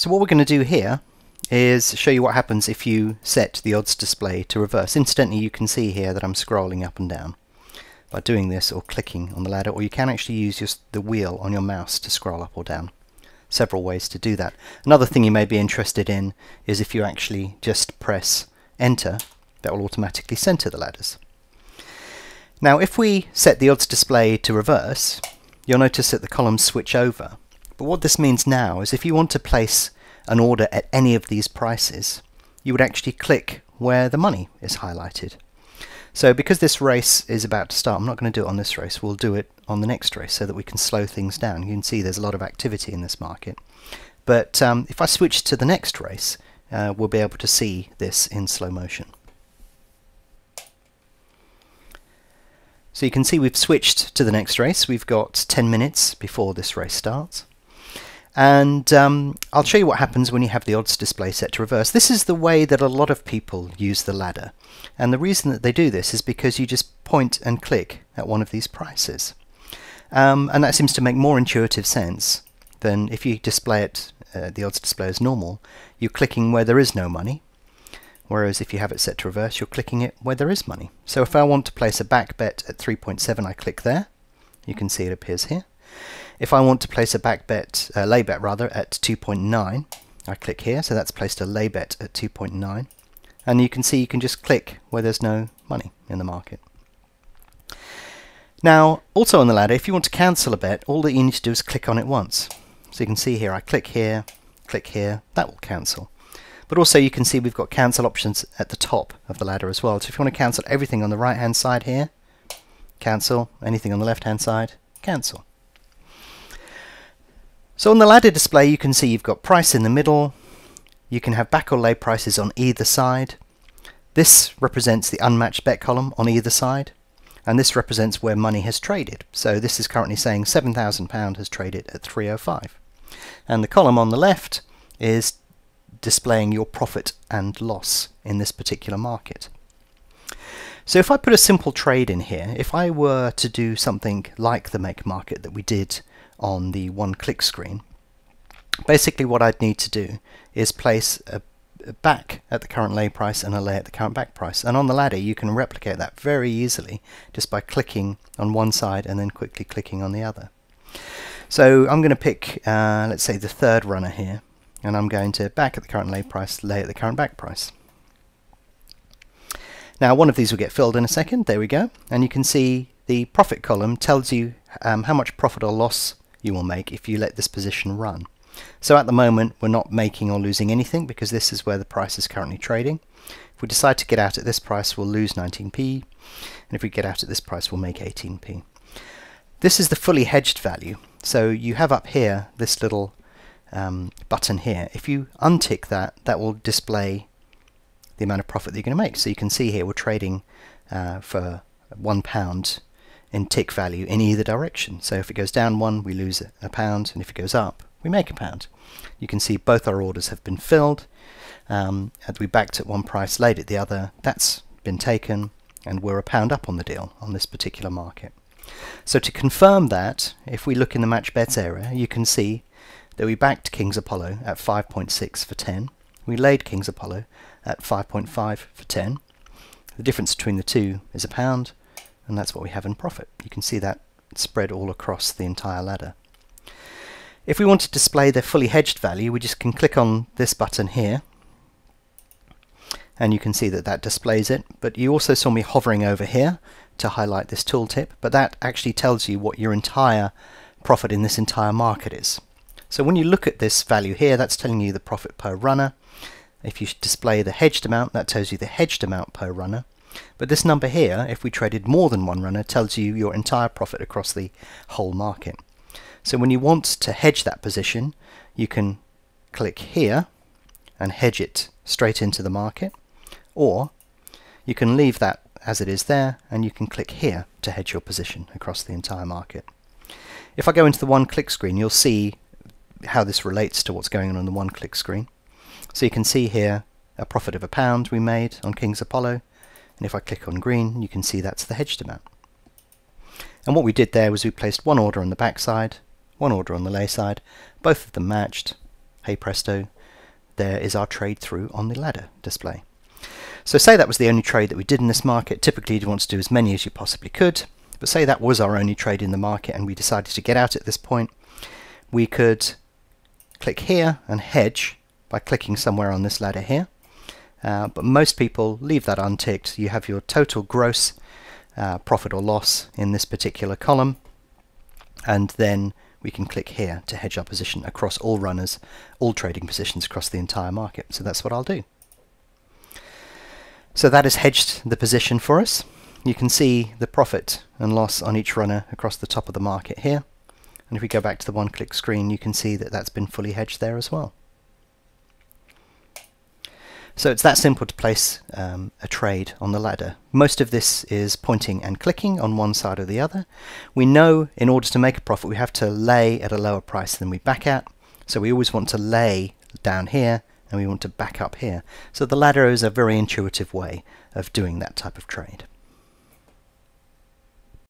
So what we're going to do here is show you what happens if you set the odds display to reverse. Incidentally, you can see here that I'm scrolling up and down by doing this or clicking on the ladder, or you can actually use the wheel on your mouse to scroll up or down. Several ways to do that. Another thing you may be interested in is if you actually just press enter, that will automatically center the ladders. Now if we set the odds display to reverse, you'll notice that the columns switch over. But what this means now is if you want to place an order at any of these prices, you would actually click where the money is highlighted. So because this race is about to start, I'm not going to do it on this race, we'll do it on the next race so that we can slow things down. You can see there's a lot of activity in this market. But if I switch to the next race, we'll be able to see this in slow motion. So you can see we've switched to the next race. We've got 10 minutes before this race starts. And I'll show you what happens when you have the odds display set to reverse. This is the way that a lot of people use the ladder. And the reason that they do this is because you just point and click at one of these prices. And that seems to make more intuitive sense than if you display it, the odds display as normal. You're clicking where there is no money. Whereas if you have it set to reverse, you're clicking it where there is money. So if I want to place a back bet at 3.7, I click there. You can see it appears here. If I want to place a back bet, lay bet rather, at 2.9, I click here, so that's placed a lay bet at 2.9. And you can see you can just click where there's no money in the market. Now, also on the ladder, if you want to cancel a bet, all that you need to do is click on it once. So you can see here, I click here, that will cancel. But also you can see we've got cancel options at the top of the ladder as well. So if you want to cancel everything on the right hand side here, cancel, anything on the left hand side, cancel. So on the ladder display you can see you've got price in the middle, you can have back or lay prices on either side. This represents the unmatched bet column on either side, and this represents where money has traded. So this is currently saying £7,000 has traded at 3.05. And the column on the left is displaying your profit and loss in this particular market. So if I put a simple trade in here, if I were to do something like the make market that we did on the one-click screen, basically what I'd need to do is place a back at the current lay price and a lay at the current back price. And on the ladder you can replicate that very easily just by clicking on one side and then quickly clicking on the other. So I'm going to pick, let's say, the third runner here, and I'm going to back at the current lay price, lay at the current back price. Now one of these will get filled in a second, there we go, and you can see the profit column tells you how much profit or loss you will make if you let this position run. So at the moment we're not making or losing anything because this is where the price is currently trading. If we decide to get out at this price we'll lose 19p, and if we get out at this price we'll make 18p. This is the fully hedged value, so you have up here this little button here. If you untick that, that will display the amount of profit that you're going to make. So you can see here we're trading for £1 in tick value in either direction. So if it goes down one, we lose £1, and if it goes up, we make £1. You can see both our orders have been filled. As we backed at one price, laid at the other, that's been taken, and we're £1 up on the deal on this particular market. So to confirm that, if we look in the match bets area, you can see that we backed King's Apollo at 5.6 for 10. We laid King's Apollo at 5.5 for 10. The difference between the two is £1, and that's what we have in profit. You can see that spread all across the entire ladder. If we want to display the fully hedged value, we just can click on this button here, and you can see that that displays it. But you also saw me hovering over here to highlight this tooltip, but that actually tells you what your entire profit in this entire market is. So when you look at this value here, that's telling you the profit per runner. If you display the hedged amount, that tells you the hedged amount per runner. But this number here, if we traded more than one runner, tells you your entire profit across the whole market. So when you want to hedge that position, you can click here and hedge it straight into the market, or you can leave that as it is there and you can click here to hedge your position across the entire market. If I go into the one-click screen, you'll see how this relates to what's going on the one-click screen. So you can see here a profit of £1 we made on King's Apollo, and if I click on green you can see that's the hedged amount. And what we did there was we placed one order on the back side, one order on the lay side, both of them matched, hey presto, there is our trade through on the ladder display. So say that was the only trade that we did in this market. Typically you'd want to do as many as you possibly could, but say that was our only trade in the market and we decided to get out at this point, we could click here and hedge by clicking somewhere on this ladder here. But most people leave that unticked. You have your total gross profit or loss in this particular column, and then we can click here to hedge our position across all runners, all trading positions across the entire market. So that's what I'll do. So that has hedged the position for us. You can see the profit and loss on each runner across the top of the market here. And if we go back to the one-click screen, you can see that that's been fully hedged there as well. So it's that simple to place a trade on the ladder. Most of this is pointing and clicking on one side or the other. We know in order to make a profit we have to lay at a lower price than we back at. So we always want to lay down here and we want to back up here. So the ladder is a very intuitive way of doing that type of trade.